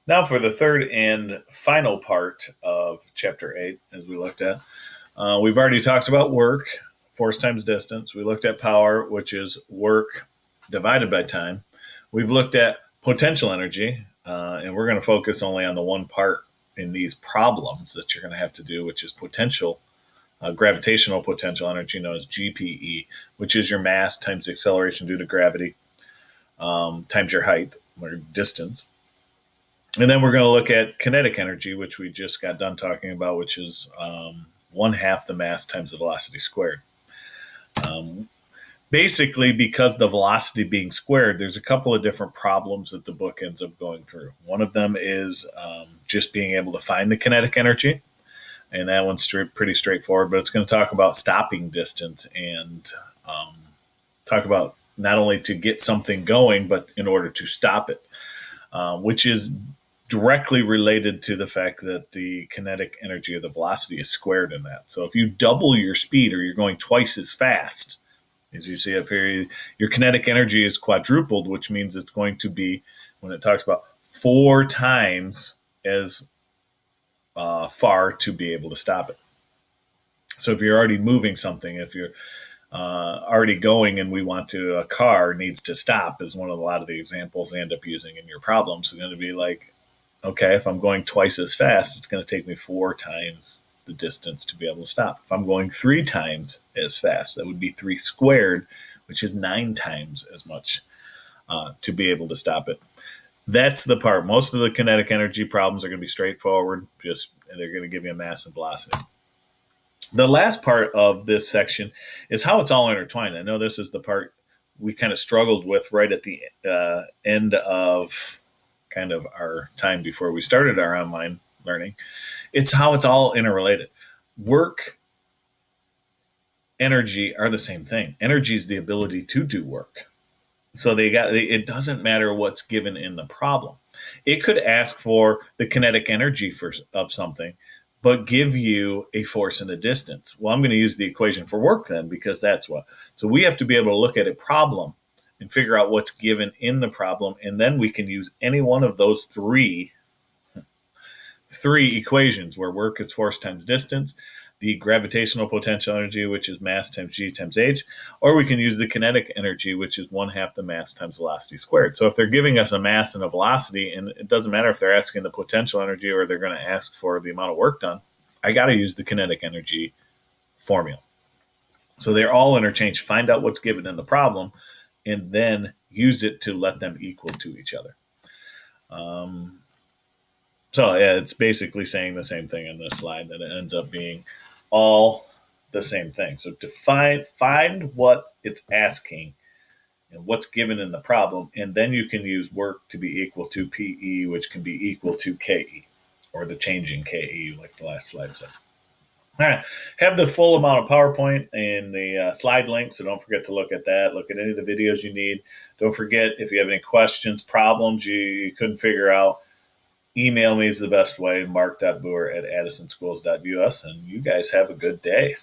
Now for the third and final part of Chapter 8, as we looked at. We've already talked about work, force times distance. We looked at power, which is work divided by time. We've looked at potential energy, and we're going to focus only on the one part in these problems that you're going to have to do, which is gravitational potential energy, known as GPE, which is your mass times the acceleration due to gravity times your height or distance. And then we're going to look at kinetic energy, which we just got done talking about, which is 1/2 the mass times the velocity squared. Basically, because the velocity being squared, there's a couple of different problems that the book ends up going through. One of them is just being able to find the kinetic energy, and that one's pretty straightforward, but it's going to talk about stopping distance and talk about not only to get something going, but in order to stop it, which is directly related to the fact that the kinetic energy of the velocity is squared in that. So if you double your speed or you're going twice as fast, as you see up here, your kinetic energy is quadrupled, which means it's going to be, when it talks about 4 times as far to be able to stop it. So if you're already moving something, if you're already going and we want to, a car needs to stop, is one of a lot of the examples they end up using in your problems. It's going to be like, okay, if I'm going twice as fast, it's going to take me 4 times the distance to be able to stop. If I'm going 3 times as fast, that would be 3 squared, which is 9 times as much to be able to stop it. That's the part. Most of the kinetic energy problems are going to be straightforward. They're going to give you a mass and velocity. The last part of this section is how it's all intertwined. I know this is the part we kind of struggled with right at the end of kind of our time before we started our online learning. It's how it's all interrelated. Work, energy are the same thing. Energy is the ability to do work. So it doesn't matter what's given in the problem. It could ask for the kinetic energy of something, but give you a force and a distance. Well, I'm going to use the equation for work then, because that's what. So we have to be able to look at a problem and figure out what's given in the problem, and then we can use any one of those three equations, where work is force times distance, the gravitational potential energy, which is mass times g times h, or we can use the kinetic energy, which is 1/2 the mass times velocity squared. So if they're giving us a mass and a velocity, and it doesn't matter if they're asking the potential energy or they're going to ask for the amount of work done, I got to use the kinetic energy formula. So they're all interchanged. Find out what's given in the problem, and then use it to let them equal to each other. So yeah, it's basically saying the same thing in this slide, that it ends up being all the same thing. So to find what it's asking and what's given in the problem, and then you can use work to be equal to PE, which can be equal to KE, or the changing KE, like the last slide said. All right, have the full amount of PowerPoint in the slide link, so don't forget to look at that. Look at any of the videos you need. Don't forget, if you have any questions, problems you couldn't figure out, email me is the best way, mark.boer@addisonschools.us, and you guys have a good day.